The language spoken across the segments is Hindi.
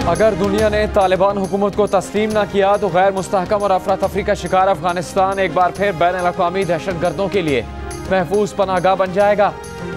अगर दुनिया ने तालिबान हुकूमत को तस्लीम न किया तो गैर मुस्तहकम और अफरा तफरी का शिकार अफगानिस्तान एक बार फिर बैन अल-अक़वामी दहशतगर्दों के लिए महफूज पनाहगाह बन जाएगा।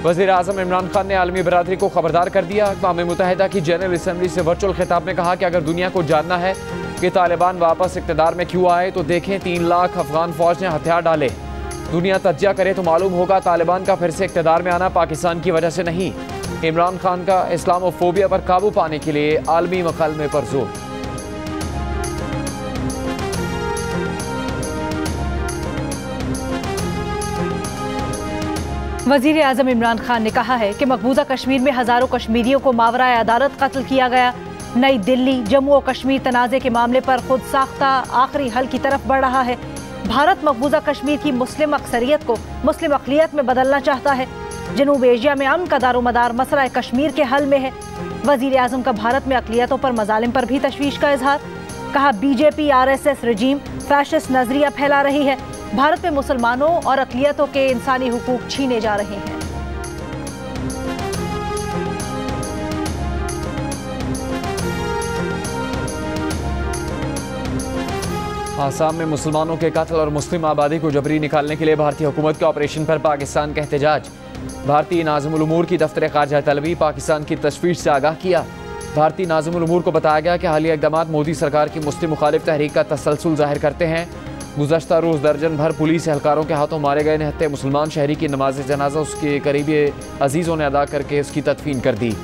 वज़ीर आज़म इमरान खान ने आलमी बरादरी को खबरदार कर दिया। अक़वाम मुत्तहिदा की जनरल असम्बली से वर्चुअल खिताब में कहा कि अगर दुनिया को जानना है कि तालिबान वापस इक़्तिदार में क्यों आए तो देखें 3 लाख अफगान फौज ने हथियार डाले। दुनिया तज्जिया करे तो मालूम होगा तालिबान का फिर से इक़्तिदार में आना पाकिस्तान की वजह से नहीं। इमरान खान का इस्लामोफोबिया पर काबू पाने के लिए आलमी मकालमे पर जोर। वज़ीर आज़म इमरान खान ने कहा है कि मकबूजा कश्मीर में हज़ारों कश्मीरियों को मावराए अदालत कत्ल किया गया। नई दिल्ली जम्मू और कश्मीर तनाज़े के मामले पर खुद साख्ता आखिरी हल की तरफ बढ़ रहा है। भारत मकबूजा कश्मीर की मुस्लिम अक्सरियत को मुस्लिम अक़लियत में बदलना चाहता है। जनूब एशिया में अमन का दारोमदार मसला कश्मीर के हल में है। वज़ीर आज़म का भारत में अक़लियतों पर मज़ालिम पर भी तशवीश का इजहार। कहा बीजेपी RSS रजीम फैशिस्ट नजरिया फैला रही है। भारत में मुसलमानों और अक़लियतों के इंसानी हुकूक छीने जा रहे हैं। आसाम में मुसलमानों के कत्ल और मुस्लिम आबादी को जबरी निकालने के लिए भारतीय हुकूमत के ऑपरेशन पर पाकिस्तान का एहतजाज। भारतीय नाज़िमुल उमूर की दफ्तर ख़ारजा तलबी पाकिस्तान की तशवीश से आगाह किया। भारतीय नाज़िमुल उमूर को बताया गया कि हालिया इक़दामात मोदी सरकार की मुस्लिम मुखालिफ तहरीक का तसलसल ज़ाहिर करते हैं। गुज़श्ता रोज़ दर्जन भर पुलिस एहलकारों के हाथों मारे गए निहत्ते मुसलमान शहरी की नमाज जनाजा उसके करीबी अजीज़ों ने अदा करके उसकी तदफीन कर दी।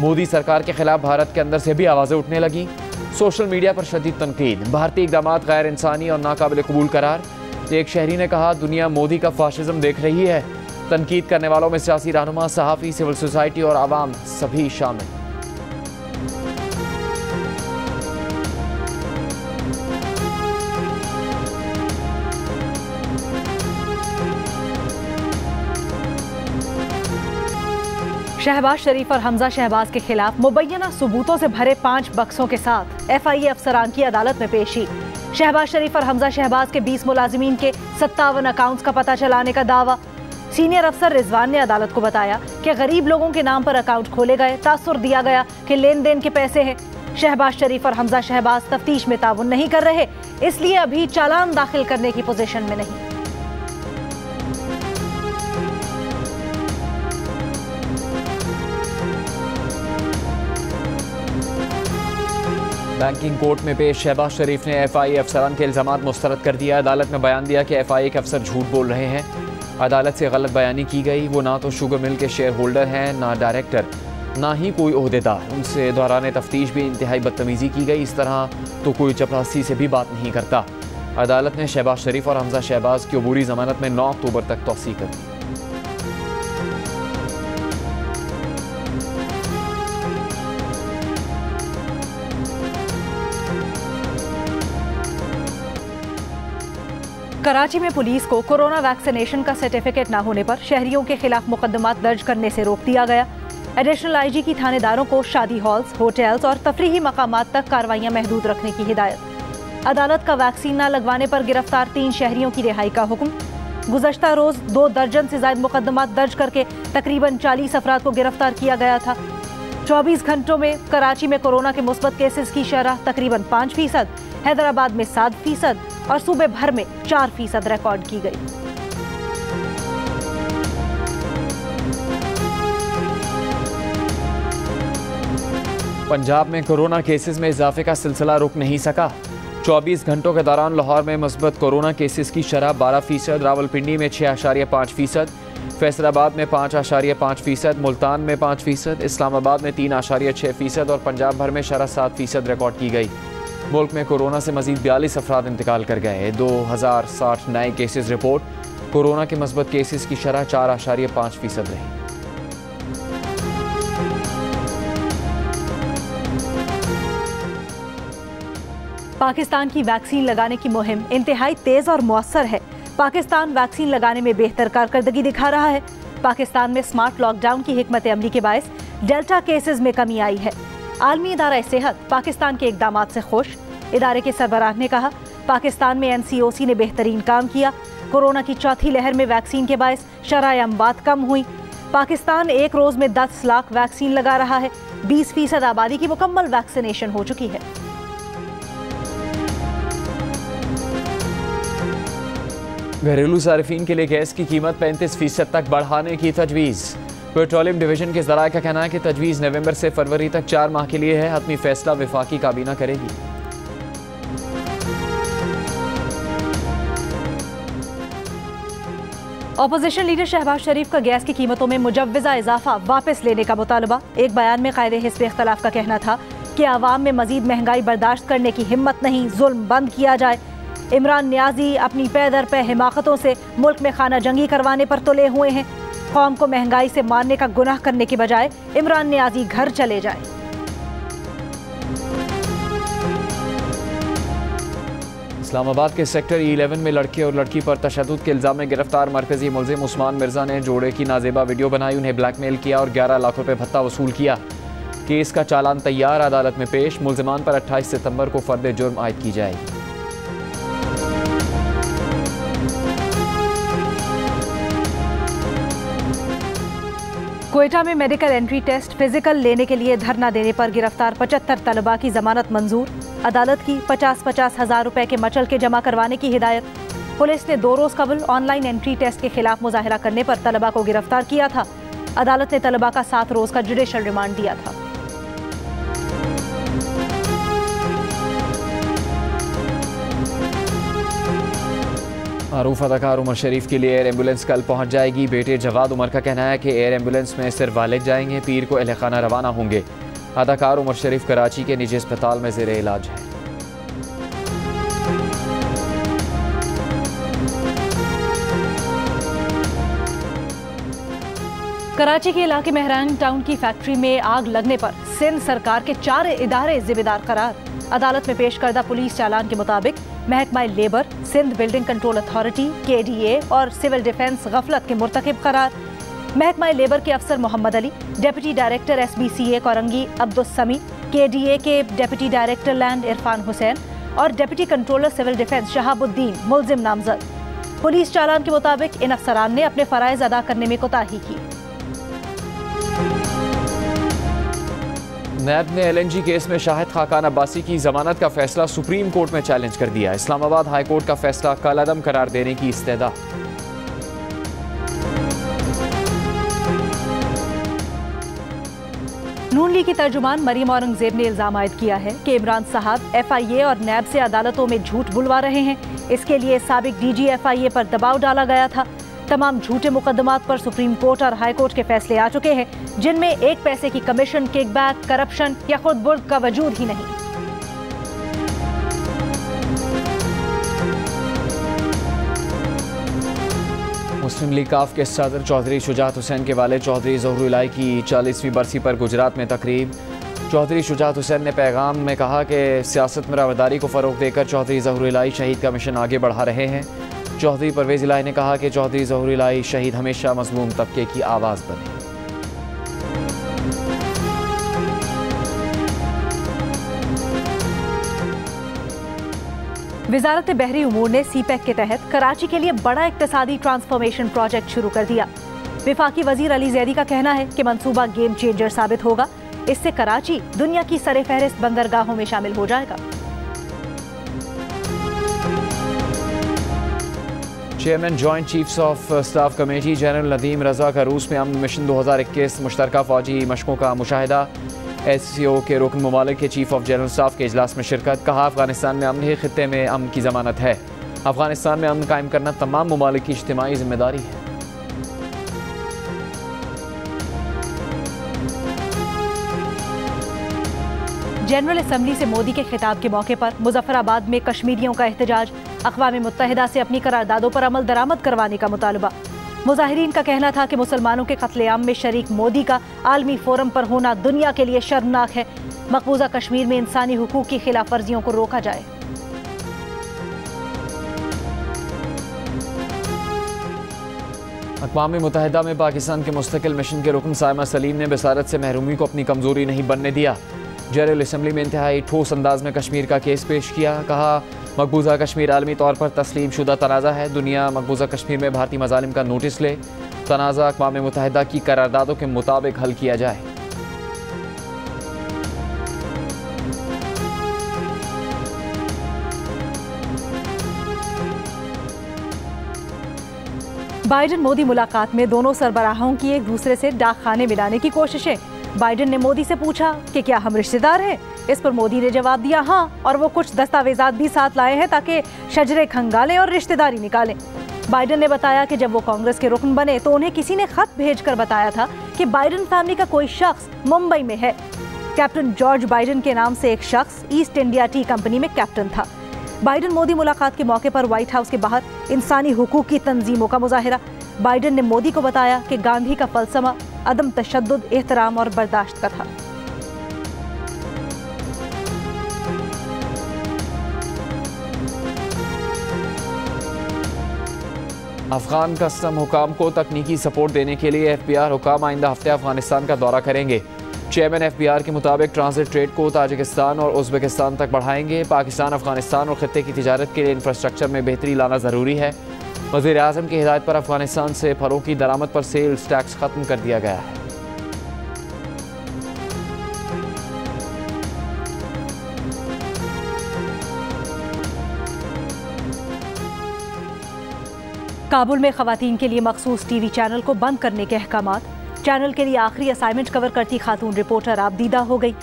मोदी सरकार के खिलाफ भारत के अंदर से भी आवाज़ें उठने लगीं। सोशल मीडिया पर शदीद तनकीद। भारतीय इक़दामात गैर इंसानी और नाकाबिल कबूल करार। एक शहरी ने कहा दुनिया मोदी का फाशिज़म देख रही है। तनकीद करने वालों में सियासी रहनुमा, सहाफ़ी, सिविल सोसाइटी और आवाम सभी शामिल। शहबाज शरीफ और हमजा शहबाज के खिलाफ मुबैना सबूतों से भरे 5 बक्सों के साथ FIA अफसरान की अदालत में पेशी। शहबाज शरीफ और हमजा शहबाज के 20 मुलाजिमीन के 57 अकाउंट्स का पता चलाने का दावा। सीनियर अफसर रिजवान ने अदालत को बताया कि गरीब लोगों के नाम पर अकाउंट खोले गए, तासुर दिया गया कि लेन देन के पैसे हैं। शहबाज शरीफ और हमजा शहबाज तफ्तीश में ताउन नहीं कर रहे, इसलिए अभी चालान दाखिल करने की पोजीशन में नहीं। बैंकिंग कोर्ट में पेश शहबाज शरीफ ने FIA अफसरान के इल्ज़ामात मुस्तरद कर दिया। अदालत में बयान दिया कि FIA के अफसर झूठ बोल रहे हैं। अदालत से गलत बयानी की गई। वो ना तो शुगर मिल के शेयर होल्डर हैं, ना डायरेक्टर, ना ही कोई ओहदेदार। उनसे दौरान तफ्तीश भी इंतहाई बदतमीज़ी की गई। इस तरह तो कोई चपरासी से भी बात नहीं करता। अदालत ने शहबाज शरीफ और हमजा शहबाज की अबूरी ज़मानत में 9 अक्टूबर तक तौसीक़ कर दी। कराची में पुलिस को कोरोना वैक्सीनेशन का सर्टिफिकेट न होने पर शहरियों के खिलाफ मुकदमात दर्ज करने से रोक दिया गया। एडिशनल IG की थानेदारों को शादी हॉल्स, होटल्स और तफरीही मकामात तक कार्रवाइयां महदूद रखने की हिदायत। अदालत का वैक्सीन न लगवाने पर गिरफ्तार 3 शहरियों की रिहाई का हुक्म। गुज़श्ता रोज 2 दर्जन से ज्यादा मुकदमात दर्ज करके तकरीबन 40 अफराद को गिरफ्तार किया गया था। 24 घंटों में कराची में कोरोना के मुस्बत केसेस की शरह तकरीबन 5%, हैदराबाद में 7% और सूबे भर में 4% रिकॉर्ड की गई। पंजाब में कोरोना केसेस में इजाफे का सिलसिला रुक नहीं सका। 24 घंटों के दौरान लाहौर में मुस्बत कोरोना केसेस की शरह 12%, रावलपिंडी में 6.5%, फैसलाबाद में 5.5%, मुल्तान में 5%, इस्लामाबाद में 3.6% और पंजाब भर में शरह 7% रिकॉर्ड की गई। मुल्क में कोरोना से मजीद 42 अफराद इंतकाल कर गए। 2060 नए केसेस रिपोर्ट। कोरोना के मस्बत केसेस की शरह 4.5% रही। पाकिस्तान की वैक्सीन लगाने की मुहिम इंतहाई तेज और मौसर है। पाकिस्तान वैक्सीन लगाने में बेहतर कारकर्दगी दिखा रहा है। पाकिस्तान में स्मार्ट लॉकडाउन की हिकमत अमली के बायस डेल्टा केसेस में कमी आई है। आलमी इदारा सेहत पाकिस्तान के इकदामात से खुश। इदारे के सरबराह ने कहा पाकिस्तान में NCOC ने बेहतरीन काम किया। कोरोना की चौथी लहर में वैक्सीन के बायस शरह अमवात कम हुई। पाकिस्तान एक रोज में 10 लाख वैक्सीन लगा रहा है। 20% आबादी की मुकम्मल वैक्सीनेशन हो चुकी है। घरेलू सार्फिन के लिए गैस की कीमत 35% तक बढ़ाने की तजवीज़। पेट्रोलियम डिवीजन के ज़राए का कहना है कि तजवीज़ नवंबर से फरवरी तक 4 माह के लिए है। हतमी फैसला वफाकी काबीना करेगी। ऑपोजिशन लीडर शहबाज शरीफ का गैस की कीमतों में मुजव्वज़ा इजाफा वापस लेने का मुतालबा। एक बयान में कायदे हिस्ब इख्तलाफ का कहना था कि आवाम में मजीद महंगाई बर्दाश्त करने की हिम्मत नहीं, जुल्म बंद किया जाए। इमरान नियाजी अपनी पै दर पे हिमाकतों से मुल्क में खाना जंगी करवाने पर तुले हुए हैं। कौम को महंगाई से मारने का गुनाह करने की बजाय इमरान नियाजी घर चले जाए। इस्लामाबाद के सेक्टर E11 में लड़के और लड़की पर तशद्दुद के इल्ज़ाम में गिरफ्तार मरकजी मुल्ज़िम उस्मान मिर्जा ने जोड़े की नाजेबा वीडियो बनाई, उन्हें ब्लैकमेल किया और 11 लाख रुपए भत्ता वसूल किया। केस का चालान तैयार, अदालत में पेश। मुल्ज़िमान पर 28 सितंबर को फर्द जुर्म आयद की जाएगी। क्वेटा में मेडिकल एंट्री टेस्ट फिजिकल लेने के लिए धरना देने पर गिरफ्तार 75 तलबा की जमानत मंजूर। अदालत की 50-50 हज़ार रुपए के मचल के जमा करवाने की हिदायत। पुलिस ने 2 रोज कबल ऑनलाइन एंट्री टेस्ट के खिलाफ मुजाहरा करने पर तलबा को गिरफ्तार किया था। अदालत ने तलबा का 7 रोज का जुडिशल रिमांड दिया था। मारूफ अदाकार उमर शरीफ के लिए एयर एम्बुलेंस कल पहुंच जाएगी। बेटे जवाद उमर का कहना है कि एयर एम्बुलेंस में सिर्फ वालिद जाएंगे, पीर को अहल खाना रवाना होंगे। अदाकार उमर शरीफ कराची के निजी अस्पताल में ज़ेरे इलाज है। कराची के इलाके मेहरान टाउन की फैक्ट्री में आग लगने पर सिंध सरकार के 4 इदारे जिम्मेदार करार। अदालत में पेश करदा पुलिस चालान के मुताबिक महकमा labour, Sindh building control authority, KDA और सिविल डिफेंस गफलत के मुर्तकिब करार। महकमा लेबर के अफसर Mohammad Ali, deputy director SBCA Korangi Abdus Sami, KDA के deputy director land Irfan Hussain और deputy controller civil defence Shahabuddin मुल्जिम नामजद। पुलिस चालान के मुताबिक इन अफसरान ने अपने फराइज अदा करने में कोताही की। नैब ने LNG केस में शाहिद खाकान अब्बासी की जमानत का फैसला सुप्रीम कोर्ट में चैलेंज कर दिया। इस्लामाबाद हाई कोर्ट का फैसला कलअदम करार देने की इस्तेदा। नून लीग की तर्जुमान मरीम औरंगजेब ने इल्जाम आयद किया है कि इमरान साहब FIA और नैब से अदालतों में झूठ बुलवा रहे हैं। इसके लिए साबिक DG FIA पर दबाव डाला गया था। तमाम झूठे मुकदमात पर सुप्रीम कोर्ट और हाई कोर्ट के फैसले आ चुके हैं, जिनमें 1 पैसे की कमीशन, किकबैक, करप्शन या खुद बुर्द का वजूद ही नहीं। मुस्लिम लीग काफ के सदर चौधरी शुजात हुसैन के वालिद चौधरी ज़हुर इलाही की 40वीं बरसी पर गुजरात में तकरीब। चौधरी शुजात हुसैन ने पैगाम में कहा कि सियासत में रवादारी को फ़रोग देकर चौधरी ज़हुर इलाही शहीद का मिशन आगे बढ़ा रहे हैं। चौधरी परवेज़ इलाही ने कहा कि चौधरी ज़हुर इलाही शहीद हमेशा मज़लूम तबके की आवाज़ बने। वजारत बहरी उमूर ने CPEC के तहत कराची के लिए बड़ा इक्तिसादी ट्रांसफॉर्मेशन प्रोजेक्ट शुरू कर दिया। विफाकी वजीर अली जैदी का कहना है कि मंसूबा गेम चेंजर साबित होगा। इससे कराची दुनिया की सरे फहरिस्त बंदरगाहों में शामिल हो जाएगा। Chairman joint chiefs of staff committee general Nadeem Raza का रूस में अमन मिशन 2021 मुश्तरका फौजी मशकों का मुशाहिदा। SCO के रुकन ममालिक के चीफ ऑफ जनरल स्टाफ के इजलास में शिरकत। कहा अफगानिस्तान में अमन ही खित्ते में अमन की जमानत है। अफगानिस्तान में अमन कायम करना तमाम ममालिक की इज्तिमाई जिम्मेदारी है। जनरल असम्बली से मोदी के खिताब के मौके पर मुजफ्फराबाद में कश्मीरियों का एहतजाज। अक़वाम मुत्तहिदा से अपनी करारदादों पर अमल दरामद करवाने का मुतालबा। मुजाहिरीन का कहना था कि मुसलमानों के कत्लेआम में शरीक मोदी का आलमी फोरम पर होना दुनिया के लिए शर्मनाक है। मकबूजा कश्मीर में इंसानी हुकूक की खिलाफ वर्जियों को रोका जाए। अक़वाम मुत्तहिदा में पाकिस्तान के मुस्तकिल मिशन के रुकन साइमा सलीम ने बसारत से महरूमी को अपनी कमजोरी नहीं बनने दिया। जनरल असम्बली में इंतहाई ठोस अंदाज में कश्मीर का केस पेश किया। कहा मकबूजा कश्मीर आलमी तौर पर तस्लीम शुदा तनाज़ा है। दुनिया मकबूजा कश्मीर में भारतीय मज़ालिम का नोटिस ले। तनाज़ा अक़वाम मुत्तहिदा की करारदादों के मुताबिक हल किया जाए। बाइडेन मोदी मुलाकात में दोनों सरबराहों की एक दूसरे से डाक खाने मिलाने की कोशिशें। बाइडेन ने मोदी से पूछा कि क्या हम रिश्तेदार हैं। इस पर मोदी ने जवाब दिया हाँ, और वो कुछ दस्तावेजात भी साथ लाए हैं ताकि शजरे खंगालें और रिश्तेदारी निकालें। बाइडेन ने बताया कि जब वो कांग्रेस के रुकन बने तो उन्हें किसी ने खत भेजकर बताया था कि बाइडेन फैमिली का कोई शख्स मुंबई में है। कैप्टन जॉर्ज बाइडेन के नाम से एक शख्स ईस्ट इंडिया टी कंपनी में कैप्टन था। बाइडेन मोदी मुलाकात के मौके पर व्हाइट हाउस के बाहर इंसानी हुकूक की तंजीमों का मुजाहिरा। बाइडेन ने मोदी को बताया कि गांधी का फलसफा अदम तशद्दुद, एहतराम और बर्दाश्त का था। अफगान कस्टम हुकाम को तकनीकी सपोर्ट देने के लिए FBI हुकाम आइंदा हफ्ते अफगानिस्तान का दौरा करेंगे। चेयरमैन FBI के मुताबिक ट्रांजिट ट्रेड को ताजिकिस्तान और उज़्बेकिस्तान तक बढ़ाएंगे। पाकिस्तान, अफगानिस्तान और खत्ते की तिजारत के लिए इंफ्रास्ट्रक्चर में बेहतरी लाना ज़रूरी है। वज़ीर आज़म की हिदायत पर अफगानिस्तान से फलों की दरामद पर सेल्स टैक्स ख़त्म कर दिया गया है। काबुल में खवातीन के लिए मखसूस TV चैनल को बंद करने के अहकामात। चैनल के लिए आखिरी असाइनमेंट कवर करती खातून रिपोर्टर आबदीदा हो गई।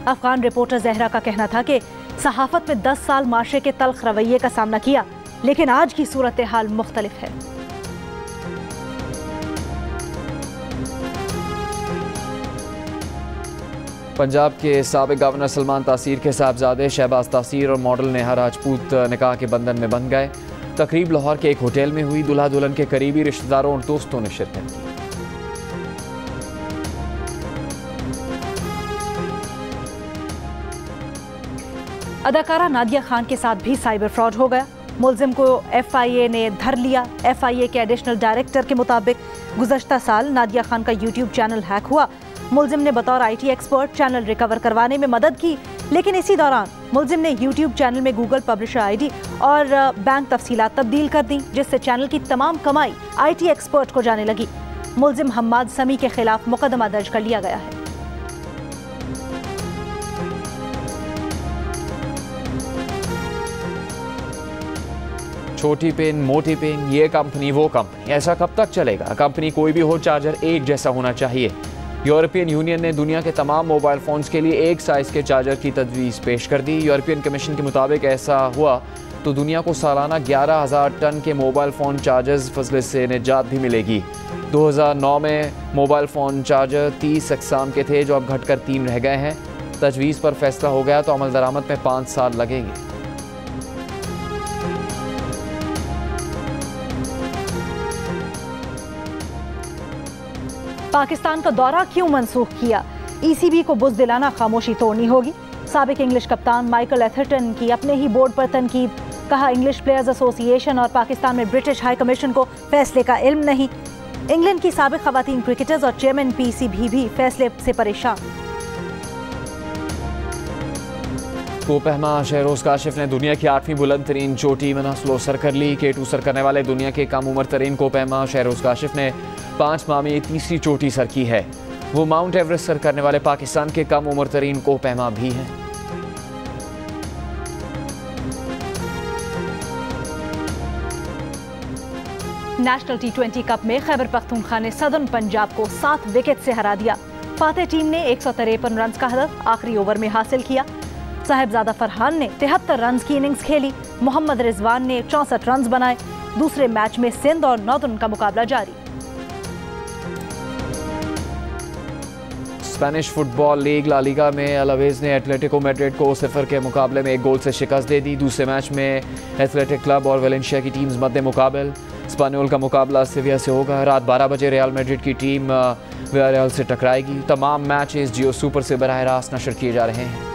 अफगान रिपोर्टर जहरा का कहना था कि सहाफत में 10 साल माशरे के तल्ख रवैये का सामना किया, लेकिन आज की सूरत हाल मुख्तलिफ है। पंजाब के साबिक गवर्नर सलमान तासीर के साहबजादे शहबाज तासीर और मॉडल नेहा राजपूत निकाह के बंधन में बंध गए। तकरीब लाहौर के एक होटल में हुई। दूल्हा दुल्हन के करीबी रिश्तेदारों और दोस्तों ने शिरकत की। अदाकारा नादिया खान के साथ भी साइबर फ्रॉड हो गया। मुलजिम को FIA ने धर लिया। FIA के एडिशनल डायरेक्टर के मुताबिक गुज़श्ता साल नादिया खान का YouTube चैनल हैक हुआ। मुलजिम ने बतौर IT एक्सपर्ट चैनल रिकवर करवाने में मदद की, लेकिन इसी दौरान मुलजिम ने YouTube चैनल में गूगल पब्लिशर ID और बैंक तफसीलात तब्दील कर दी, जिससे चैनल की तमाम कमाई IT एक्सपर्ट को जाने लगी। मुलजिम हम्माद समी के खिलाफ मुकदमा दर्ज कर लिया गया है। छोटी पेन, मोटी पेन, ये कंपनी वो कंपनी, ऐसा कब तक चलेगा? कंपनी कोई भी हो, चार्जर एक जैसा होना चाहिए। यूरोपियन यूनियन ने दुनिया के तमाम मोबाइल फ़ोन्स के लिए एक साइज़ के चार्जर की तजवीज़ पेश कर दी। यूरोपियन कमीशन के मुताबिक ऐसा हुआ तो दुनिया को सालाना 11,000 टन के मोबाइल फ़ोन चार्जर्स फजले से निजात भी मिलेगी। 2009 में मोबाइल फ़ोन चार्जर 30 अक़साम के थे, जो अब घटकर 3 रह गए हैं। तजवीज़ पर फैसला हो गया तो अमल दरामद में 5 साल लगेंगे। पाकिस्तान का दौरा क्यों मनसूख किया? ECB को बुज़दिलाना खामोशी तोड़नी होगी। साबिक इंग्लिश कप्तान माइकल एथरटन की अपने ही बोर्ड पर तनकीद। कहा इंग्लिश प्लेयर्स एसोसिएशन और पाकिस्तान में ब्रिटिश हाई कमीशन को फैसले का इल्म नहीं। इंग्लैंड की साबिक खवातीन क्रिकेटर्स और चेयरमैन PCB भी फैसले से परेशान। कोपहमा शहरोज काशिफ ने दुनिया की 8वीं बुलंद तरीन चोटी मनासलो सर कर ली। K2 सर करने वाले दुनिया के कम उम्र तरीन कोपहमा शहरोज काशिफ ने 5 माह में तीसरी चोटी सर की है। वो माउंट एवरेस्ट सर करने वाले पाकिस्तान के कम उम्र तरीन कोपहमा भी हैं। नेशनल T20 कप में खैबर पख्तूनख्वा ने सदर्न पंजाब को 7 विकेट से हरा दिया। फातेह टीम ने 153 रन का हदफ आखिरी ओवर में हासिल किया। साहिबजादा फरहान ने 73 रन की इनिंग्स खेली। मोहम्मद रिजवान ने 64 रन बनाए। दूसरे मैच में सिंध और नॉर्दर्न का मुकाबला जारी। Spanish football league La Liga में अलावेज ने एटलेटिको मैड्रिड को 0 के मुकाबले में 1 गोल से शिकस्त दे दी। दूसरे मैच में एथलेटिक क्लब और वेलेंशिया की टीम्स मध्य मुकाबल। स्पेनियोल का मुकाबला सेविया से होगा। रात 12 बजे रियल मैड्रिड की टीम वियारियल से टकराएगी। तमाम मैचेस जियो सुपर से बराह रास्त नशर किए जा रहे हैं।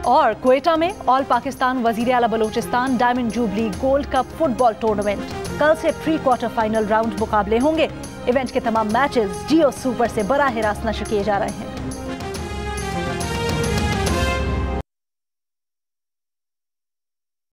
और क्वेटा में ऑल पाकिस्तान वजीर आला Balochistan diamond jubilee gold cup football tournament. कल से प्री क्वार्टर फाइनल राउंड मुकाबले होंगे। इवेंट के तमाम मैचेस जियो सुपर से बराह रास्त नशर किए जा रहे हैं।